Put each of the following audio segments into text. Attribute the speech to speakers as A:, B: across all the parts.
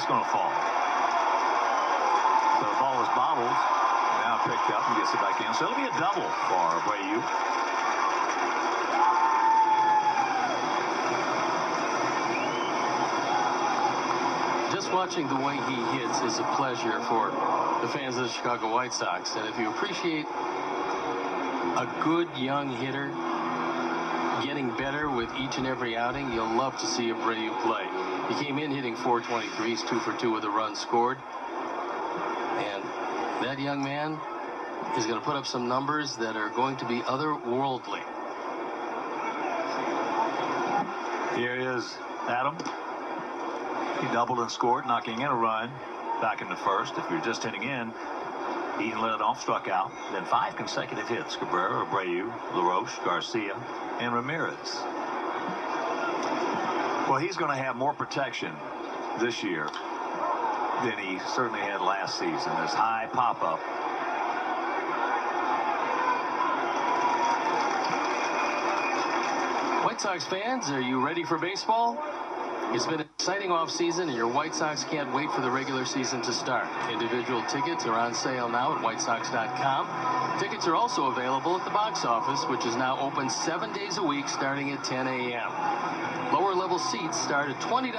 A: that's going to fall. So the ball is bobbled. Now picked up and gets it back in. So it'll be a double for Abreu.
B: Just watching the way he hits is a pleasure for the fans of the Chicago White Sox. And if you appreciate a good young hitter getting better with each and every outing, you'll love to see Abreu play. He came in hitting .423. He's 2 for 2 with a run scored. And that young man is going to put up some numbers that are going to be otherworldly.
A: Here is Adam. He doubled and scored, knocking in a run back into first. If you're just hitting in, Eaton let it off, struck out. Then 5 consecutive hits. Cabrera, Abreu, LaRoche, Garcia, and Ramirez. Well, he's going to have more protection this year than he certainly had last season. This high pop-up.
B: White Sox fans, are you ready for baseball? It's been an exciting offseason, and your White Sox can't wait for the regular season to start. Individual tickets are on sale now at whitesox.com. Tickets are also available at the box office, which is now open 7 days a week starting at 10 a.m. Lower level seats start at $20.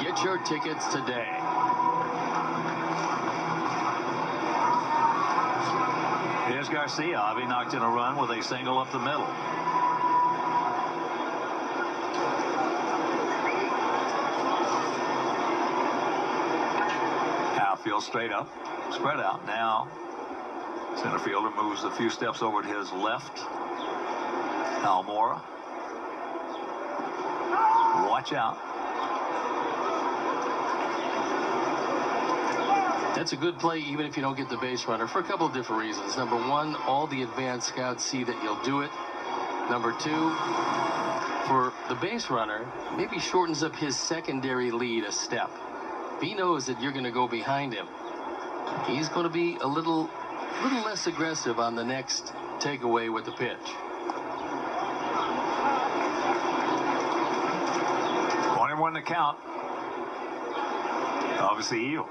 B: Get your tickets today.
A: Here's Garcia. Avi knocked in a run with a single up the middle. Outfield straight up, spread out. Now center fielder moves a few steps over to his left. Almora. Watch out.
B: That's a good play even if you don't get the base runner for a couple of different reasons. Number one, all the advanced scouts see that you'll do it. Number two, for the base runner, maybe shortens up his secondary lead a step. If he knows that you're going to go behind him, he's going to be a little less aggressive on the next takeaway with the pitch.
A: 1-1 to count. Obviously, Eel.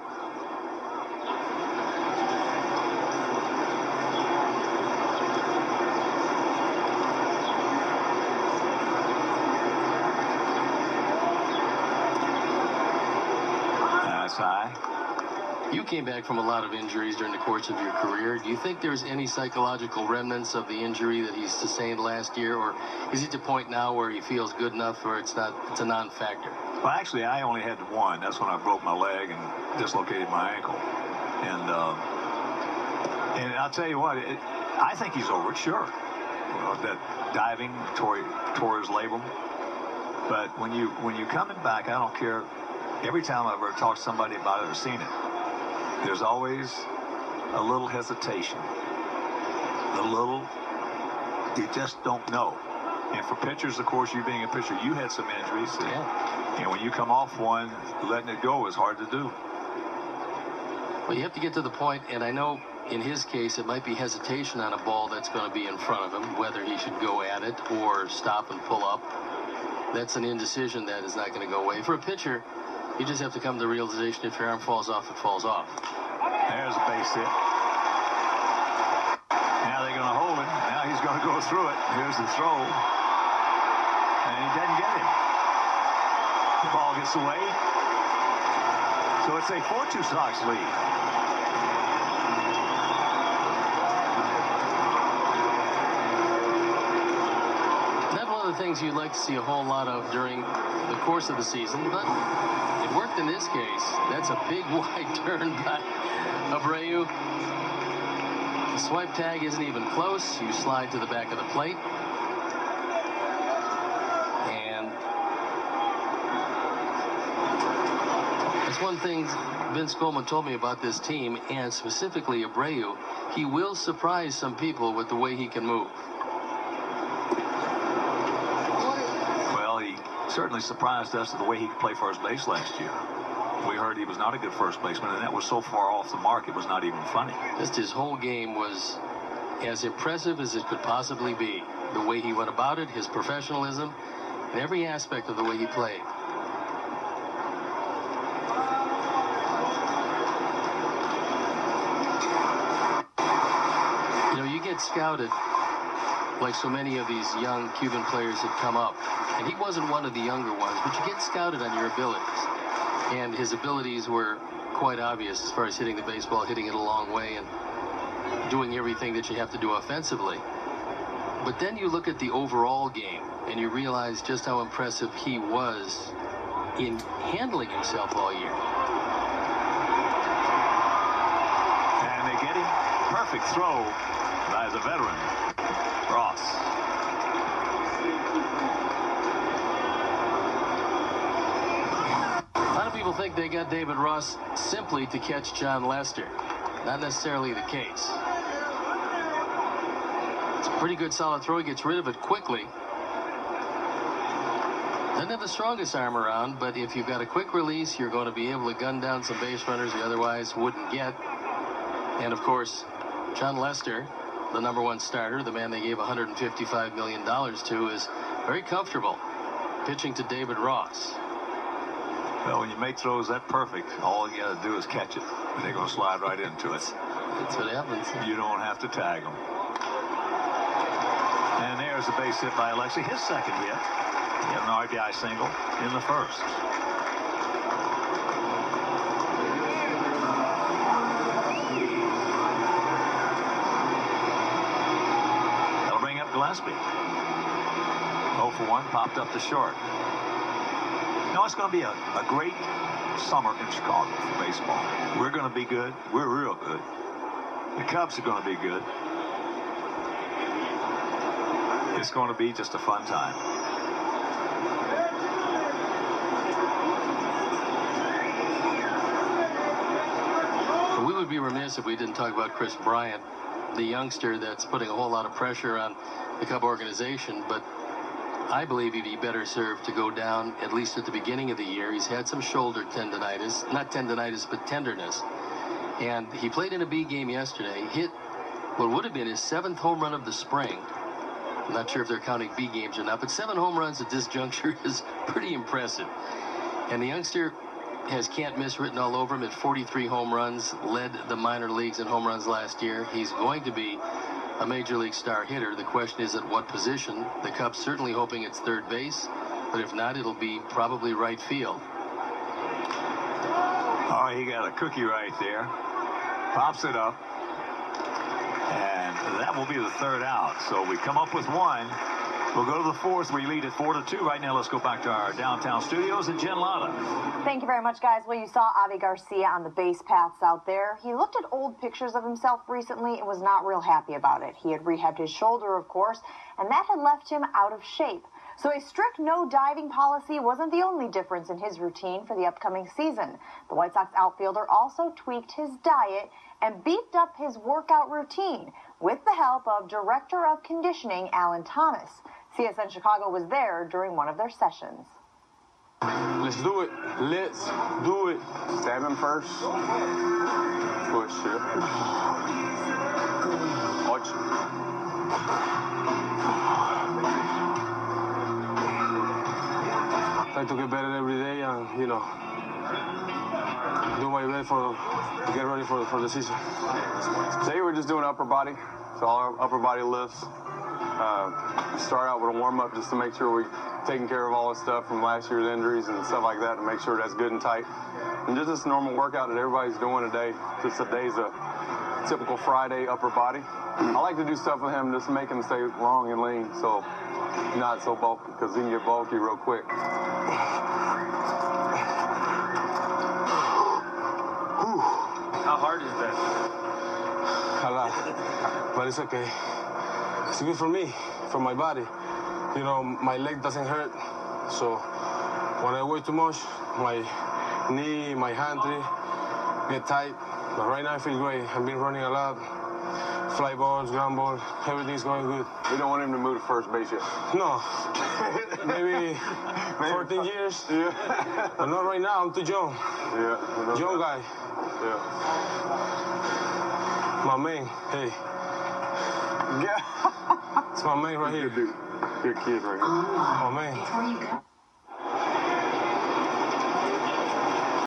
A: That's high.
B: You came back from a lot of injuries during the course of your career. Do you think there's any psychological remnants of the injury that he sustained last year, or is he at the point now where he feels good enough where it's a non-factor?
A: Well, actually, I only had one. That's when I broke my leg and dislocated my ankle. And I'll tell you what, I think he's over it, sure. That diving tore his labrum. But when you coming back, I don't care. Every time I've ever talked to somebody about it or seen it, there's always a little hesitation. You just don't know. And for pitchers, of course, you being a pitcher, you had some injuries.
B: Yeah.
A: And when you come off one, letting it go is hard to do.
B: Well, you have to get to the point, and I know in his case it might be hesitation on a ball that's going to be in front of him, whether he should go at it or stop and pull up. That's an indecision that is not going to go away. For a pitcher, you just have to come to the realization if your arm falls off, it falls off.
A: There's a base hit. Now they're going to hold him. Now he's going to go through it. Here's the throw. And he doesn't get it. The ball gets away. So it's a 4-2 Sox lead.
B: Not one of the things you'd like to see a whole lot of during the course of the season, but it worked in this case. That's a big wide turn by Abreu. The swipe tag isn't even close. You slide to the back of the plate. And that's one thing Vince Coleman told me about this team, and specifically Abreu. He will surprise some people with the way he can move.
A: Well, he certainly surprised us with the way he could play first base last year. We heard he was not a good first baseman, and that was so far off the mark it was not even funny.
B: Just his whole game was as impressive as it could possibly be. The way he went about it, his professionalism, and every aspect of the way he played. scouted like so many of these young Cuban players had come up. And he wasn't one of the younger ones, but you get scouted on your abilities. And his abilities were quite obvious as far as hitting the baseball, hitting it a long way, and doing everything that you have to do offensively. But then you look at the overall game, and you realize just how impressive he was in handling himself all year.
A: And they get him. Perfect throw by the veteran, Ross.
B: A lot of people think they got David Ross simply to catch John Lester. Not necessarily the case. It's a pretty good solid throw. He gets rid of it quickly. Doesn't have the strongest arm around, but if you've got a quick release, you're going to be able to gun down some base runners you otherwise wouldn't get. And of course, John Lester, the #1 starter, the man they gave $155 million to, is very comfortable pitching to David Ross.
A: Well, when you make throws that perfect, all you got to do is catch it, and they're going to slide right into it.
B: That's what happens.
A: You don't have to tag them. And there's a base hit by Alexi, his second hit. He had an RBI single in the first. That'll bring up Gillespie. 0 for 1, popped up to short. No, it's going to be a great summer in Chicago for baseball. We're going to be good. We're real good. The Cubs are going to be good. It's going to be just a fun time.
B: We would be remiss if we didn't talk about Chris Bryant, the youngster that's putting a whole lot of pressure on the Cub organization, but I believe he'd be better served to go down at least at the beginning of the year. He's had some shoulder tendonitis, not tendonitis, but tenderness. And he played in a B game yesterday, hit what would have been his 7th home run of the spring. I'm not sure if they're counting B games or not, but 7 home runs at this juncture is pretty impressive. And the youngster has can't miss written all over him at 43 home runs, led the minor leagues in home runs last year. He's going to be a major league star hitter. The question is at what position. The Cubs certainly hoping it's third base, but if not, it'll be probably right field.
A: Oh, he got a cookie right there. Pops it up. And that will be the 3rd out. So we come up with 1. We'll go to the 4th. We lead at 4-2. Right now, let's go back to our downtown studios and Jen Latta.
C: Thank you very much, guys. Well, you saw Avi Garcia on the base paths out there. He looked at old pictures of himself recently and was not real happy about it. He had rehabbed his shoulder, of course, and that had left him out of shape. So a strict no diving policy wasn't the only difference in his routine for the upcoming season. The White Sox outfielder also tweaked his diet and beefed up his workout routine with the help of Director of Conditioning Alan Thomas. CSN Chicago was there during one of their sessions.
D: Let's do it. Let's do it. Stab him first. Push it. 8. Try to get better every day and, do my best to get ready for the season. Today we're just doing upper body. So all our upper body lifts. Start out with a warm-up just to make sure we're taking care of all the stuff from last year's injuries and stuff like that, to make sure that's good and tight. And just this normal workout that everybody's doing today. Just today's a typical Friday upper body. I like to do stuff with him just to make him stay long and lean, so not so bulky, because he can get bulky real quick.
E: How hard is that?
D: A lot, but it's okay. It's good for me, for my body. My leg doesn't hurt, so when I weigh too much, my knee, my hand get tight. But right now I feel great. I've been running a lot. Fly balls, ground ball, everything's going good.
E: We don't want him to move to first base yet.
D: No, maybe 14 years.
E: Yeah.
D: But not right now, I'm too young.
E: Yeah.
D: Young guy.
E: Yeah.
D: My man, hey.
E: Yeah.
D: It's my man right here.
E: Good kid right here.
D: My man.